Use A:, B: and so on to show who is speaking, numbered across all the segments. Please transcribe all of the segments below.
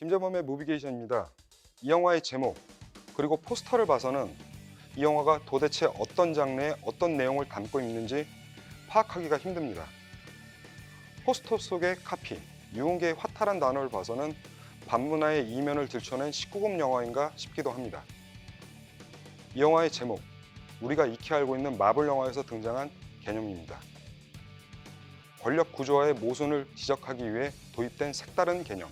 A: 김재범의 무비게이션입니다. 이 영화의 제목 그리고 포스터를 봐서는 이 영화가 도대체 어떤 장르의 어떤 내용을 담고 있는지 파악하기가 힘듭니다. 포스터 속의 카피, 유흥계의 화탈한 단어를 봐서는 반문화의 이면을 들춰낸 19금 영화인가 싶기도 합니다. 이 영화의 제목, 우리가 익히 알고 있는 마블 영화에서 등장한 개념입니다. 권력 구조화의 모순을 지적하기 위해 도입된 색다른 개념,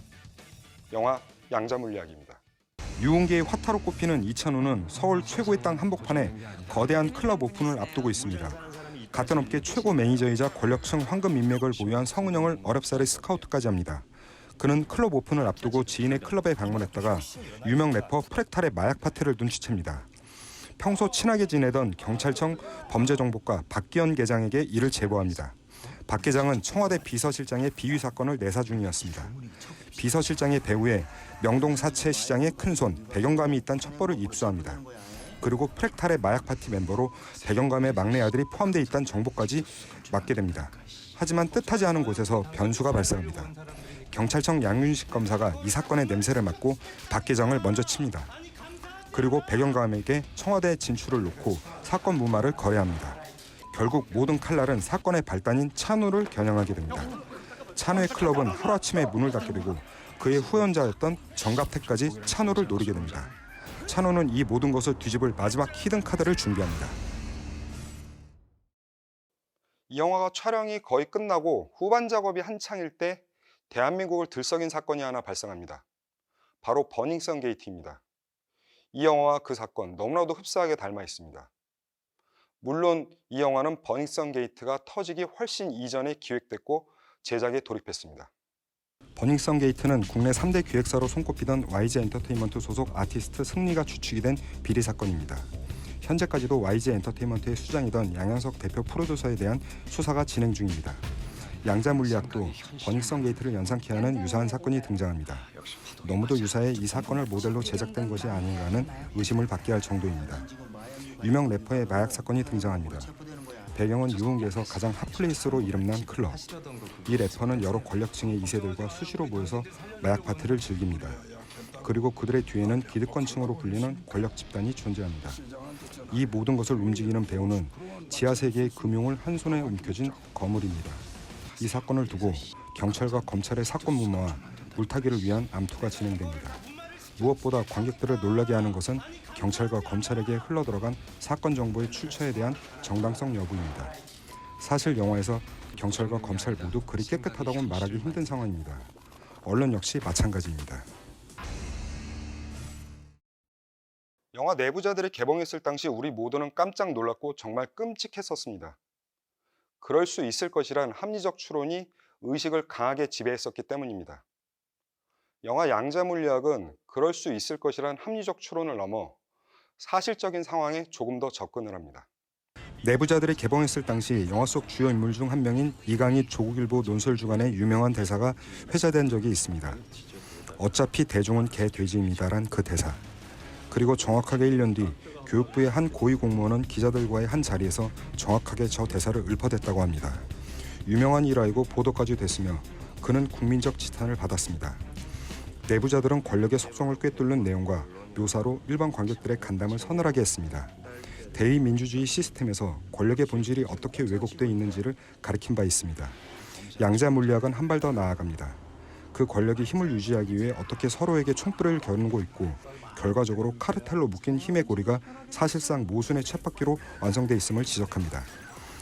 A: 영화 양자물리학입니다. 유흥계의 화타로 꼽히는 이찬호는 서울 최고의 땅 한복판에 거대한 클럽 오픈을 앞두고 있습니다. 같은 업계 최고 매니저이자 권력층 황금 인맥을 보유한 성은영을 어렵사리 스카우트까지 합니다. 그는 클럽 오픈을 앞두고 지인의 클럽에 방문했다가 유명 래퍼 프랙탈의 마약 파티를 눈치챕니다. 평소 친하게 지내던 경찰청 범죄정보과 박기현 계장에게 이를 제보합니다. 박 계장은 청와대 비서실장의 비위 사건을 내사 중이었습니다. 비서실장의 배후에 명동 사채 시장의 큰손 백영감이 있다는 첩보를 입수합니다. 그리고 프랙탈의 마약 파티 멤버로 백영감의 막내 아들이 포함되어 있다는 정보까지 맡게 됩니다. 하지만 뜻하지 않은 곳에서 변수가 발생합니다. 경찰청 양윤식 검사가 이 사건의 냄새를 맡고 박 계장을 먼저 칩니다. 그리고 백영감에게 청와대 진출을 놓고 사건 무마를 거래합니다. 결국 모든 칼날은 사건의 발단인 찬우를 겨냥하게 됩니다. 찬우의 클럽은 하루아침에 문을 닫게 되고 그의 후연자였던 정갑택까지 찬우를 노리게 됩니다. 찬우는 이 모든 것을 뒤집을 마지막 히든 카드를 준비합니다. 이 영화가 촬영이 거의 끝나고 후반 작업이 한창일 때 대한민국을 들썩인 사건이 하나 발생합니다. 바로 버닝썬 게이트입니다. 이 영화와 그 사건 너무나도 흡사하게 닮아 있습니다. 물론 이 영화는 버닝썬 게이트가 터지기 훨씬 이전에 기획됐고 제작에 돌입했습니다. 버닝썬 게이트는 국내 3대 기획사로 손꼽히던 YG 엔터테인먼트 소속 아티스트 승리가 주축이 된 비리 사건입니다. 현재까지도 YG 엔터테인먼트의 수장이던 양현석 대표 프로듀서에 대한 수사가 진행 중입니다. 양자물리학도 버닝썬 게이트를 연상케 하는 유사한 사건이 등장합니다. 너무도 유사해 이 사건을 모델로 제작된 것이 아닌가는 의심을 받게 할 정도입니다. 유명 래퍼의 마약 사건이 등장합니다. 배경은 유흥계에서 가장 핫플레이스로 이름난 클럽. 이 래퍼는 여러 권력층의 2세들과 수시로 모여서 마약 파티를 즐깁니다. 그리고 그들의 뒤에는 기득권층으로 불리는 권력 집단이 존재합니다. 이 모든 것을 움직이는 배우는 지하세계의 금융을 한 손에 움켜쥔 거물입니다. 이 사건을 두고 경찰과 검찰의 사건 무마와 물타기를 위한 암투가 진행됩니다. 무엇보다 관객들을 놀라게 하는 것은 경찰과 검찰에게 흘러들어간 사건 정보의 출처에 대한 정당성 여부입니다. 사실 영화에서 경찰과 검찰 모두 그리 깨끗하다고는 말하기 힘든 상황입니다. 언론 역시 마찬가지입니다. 영화 내부자들이 개봉했을 당시 우리 모두는 깜짝 놀랐고 정말 끔찍했었습니다. 그럴 수 있을 것이란 합리적 추론이 의식을 강하게 지배했었기 때문입니다. 영화 양자물리학은 그럴 수 있을 것이란 합리적 추론을 넘어 사실적인 상황에 조금 더 접근을 합니다. 내부자들이 개봉했을 당시 영화 속 주요 인물 중 한 명인 이강희 조국일보 논설주간의 유명한 대사가 회자된 적이 있습니다. 어차피 대중은 개돼지입니다란 그 대사. 그리고 정확하게 1년 뒤 교육부의 한 고위 공무원은 기자들과의 한 자리에서 정확하게 저 대사를 읊어댔다고 합니다. 유명한 일화이고 보도까지 됐으며 그는 국민적 지탄을 받았습니다. 내부자들은 권력의 속성을 꿰뚫는 내용과 묘사로 일반 관객들의 간담을 서늘하게 했습니다. 대의민주주의 시스템에서 권력의 본질이 어떻게 왜곡되어 있는지를 가리킨 바 있습니다. 양자물리학은 한 발 더 나아갑니다. 그 권력이 힘을 유지하기 위해 어떻게 서로에게 총불을 겨누고 있고 결과적으로 카르텔로 묶인 힘의 고리가 사실상 모순의 쳇바퀴로 완성돼 있음을 지적합니다.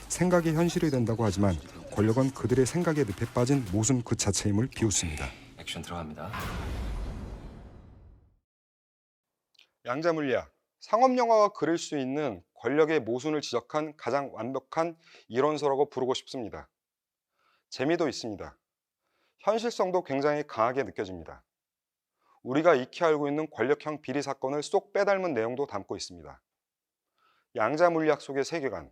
A: 생각이 현실이 된다고 하지만 권력은 그들의 생각의 늪에 빠진 모순 그 자체임을 비웃습니다.
B: 액션 들어갑니다.
A: 양자물리학, 상업영화가 그릴 수 있는 권력의 모순을 지적한 가장 완벽한 이론서라고 부르고 싶습니다. 재미도 있습니다. 현실성도 굉장히 강하게 느껴집니다. 우리가 익히 알고 있는 권력형 비리 사건을 쏙 빼닮은 내용도 담고 있습니다. 양자물리학 속의 세계관,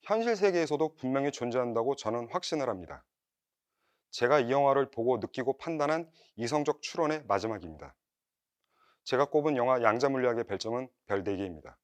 A: 현실 세계에서도 분명히 존재한다고 저는 확신을 합니다. 제가 이 영화를 보고 느끼고 판단한 이성적 추론의 마지막입니다. 제가 꼽은 영화 양자물리학의 별점은 별 4개입니다.